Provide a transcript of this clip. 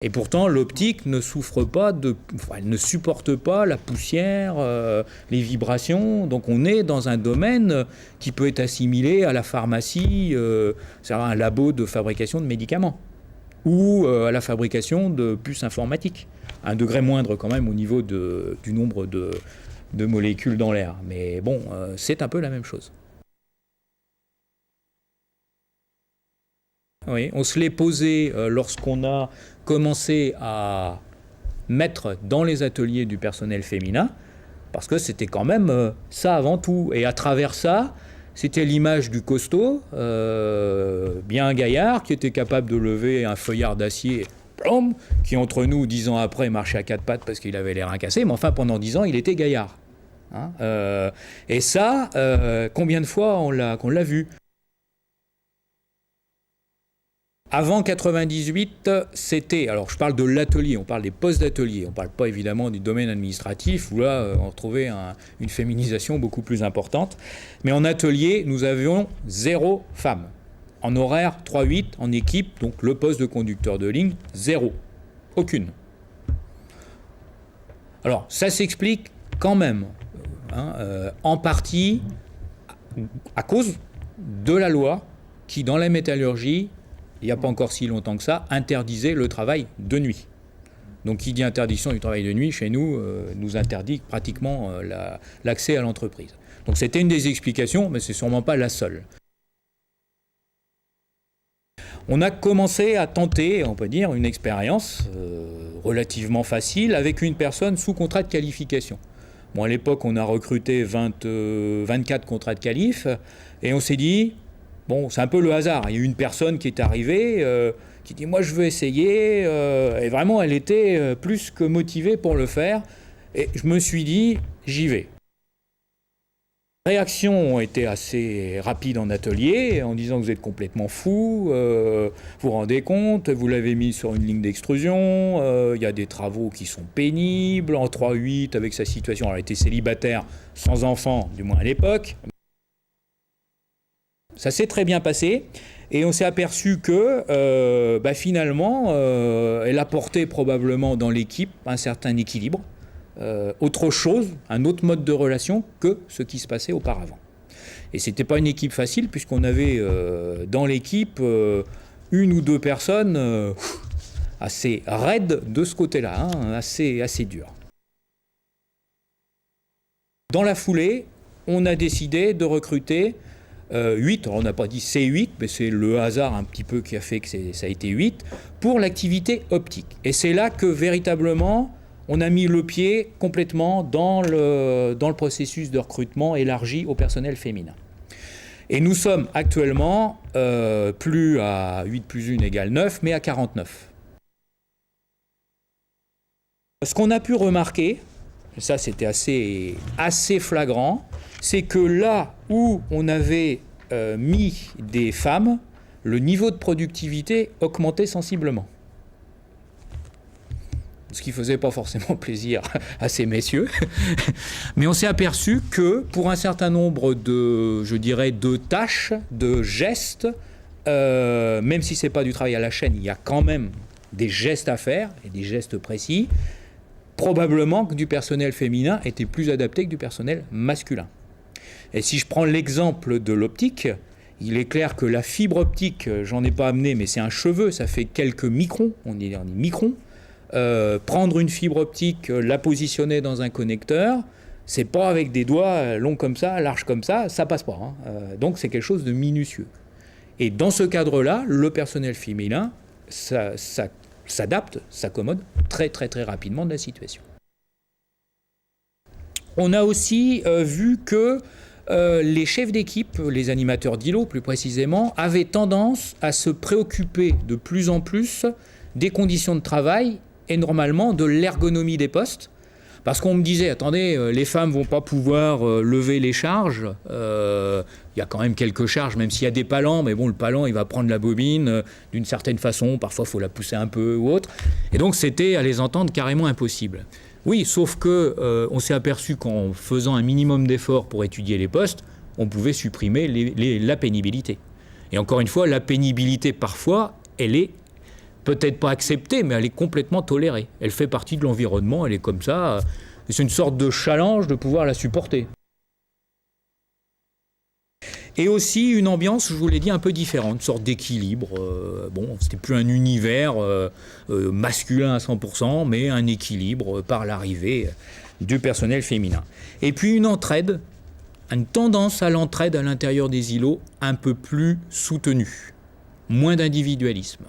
Et pourtant, l'optique ne souffre pas elle ne supporte pas la poussière, les vibrations. Donc on est dans un domaine qui peut être assimilé à la pharmacie, c'est-à-dire un labo de fabrication de médicaments, ou à la fabrication de puces informatiques. À un degré moindre quand même au niveau du nombre de molécules dans l'air. Mais bon, c'est un peu la même chose. Oui, on se l'est posé lorsqu'on a commencé à mettre dans les ateliers du personnel féminin, parce que c'était quand même ça avant tout. Et à travers ça, c'était l'image du costaud, bien gaillard, qui était capable de lever un feuillard d'acier, qui entre nous, 10 ans après, marchait à 4 pattes parce qu'il avait les reins cassés, mais enfin pendant 10 ans, il était gaillard. Hein, et ça, combien de fois on l'a vu? Avant 98, c'était, alors je parle de l'atelier, on parle des postes d'atelier, on ne parle pas évidemment du domaine administratif où là on retrouvait une féminisation beaucoup plus importante. Mais en atelier, nous avions 0 femmes. En horaire, 3-8, en équipe, donc le poste de conducteur de ligne, 0. Aucune. Alors ça s'explique quand même, en partie à cause de la loi qui, dans la métallurgie, il n'y a pas encore si longtemps que ça, interdisait le travail de nuit. Donc qui dit interdiction du travail de nuit, chez nous, nous interdit pratiquement l'accès à l'entreprise. Donc c'était une des explications, mais ce n'est sûrement pas la seule. On a commencé à tenter, on peut dire, une expérience relativement facile avec une personne sous contrat de qualification. Bon, à l'époque, on a recruté 24 contrats de qualif, et on s'est dit... Bon, c'est un peu le hasard. Il y a une personne qui est arrivée, qui dit « moi je veux essayer », et vraiment elle était plus que motivée pour le faire. Et je me suis dit « j'y vais ». Les réactions ont été assez rapides en atelier, en disant que vous êtes complètement fou, vous vous rendez compte, vous l'avez mis sur une ligne d'extrusion, il y a des travaux qui sont pénibles, en 3-8 avec sa situation, elle était célibataire, sans enfant, du moins à l'époque. Ça s'est très bien passé et on s'est aperçu que finalement, elle apportait probablement dans l'équipe un certain équilibre, autre chose, un autre mode de relation que ce qui se passait auparavant. Et ce n'était pas une équipe facile puisqu'on avait dans l'équipe une ou deux personnes assez raides de ce côté-là, assez dures. Dans la foulée, on a décidé de recruter 8, alors on n'a pas dit C8, mais c'est le hasard un petit peu qui a fait que ça a été 8, pour l'activité optique. Et c'est là que véritablement, on a mis le pied complètement dans le processus de recrutement élargi au personnel féminin. Et nous sommes actuellement plus à 8 plus 1 égale 9, mais à 49. Ce qu'on a pu remarquer, et ça c'était assez flagrant, c'est que là où on avait mis des femmes, le niveau de productivité augmentait sensiblement. Ce qui ne faisait pas forcément plaisir à ces messieurs. Mais on s'est aperçu que pour un certain nombre de tâches, de gestes, même si ce n'est pas du travail à la chaîne, il y a quand même des gestes à faire, et des gestes précis, probablement que du personnel féminin était plus adapté que du personnel masculin. Et si je prends l'exemple de l'optique, il est clair que la fibre optique, j'en ai pas amené, mais c'est un cheveu, ça fait quelques microns, on est microns. Prendre une fibre optique, la positionner dans un connecteur, c'est pas avec des doigts longs comme ça, larges comme ça passe pas. Donc c'est quelque chose de minutieux. Et dans ce cadre-là, le personnel féminin s'adapte, s'accommode très très très rapidement de la situation. On a aussi vu que les chefs d'équipe, les animateurs d'îlots plus précisément, avaient tendance à se préoccuper de plus en plus des conditions de travail et normalement de l'ergonomie des postes. Parce qu'on me disait, attendez, les femmes ne vont pas pouvoir lever les charges. Il y a quand même quelques charges, même s'il y a des palans, mais bon, le palan, il va prendre la bobine d'une certaine façon, parfois il faut la pousser un peu ou autre. Et donc c'était, à les entendre, carrément impossible. Oui, sauf qu'on s'est aperçu qu'en faisant un minimum d'efforts pour étudier les postes, on pouvait supprimer la pénibilité. Et encore une fois, la pénibilité, parfois, elle est peut-être pas acceptée, mais elle est complètement tolérée. Elle fait partie de l'environnement, elle est comme ça. C'est une sorte de challenge de pouvoir la supporter. Et aussi une ambiance, je vous l'ai dit, un peu différente, une sorte d'équilibre. C'était plus un univers masculin à 100%, mais un équilibre par l'arrivée du personnel féminin. Et puis une entraide, une tendance à l'entraide à l'intérieur des îlots un peu plus soutenue, moins d'individualisme.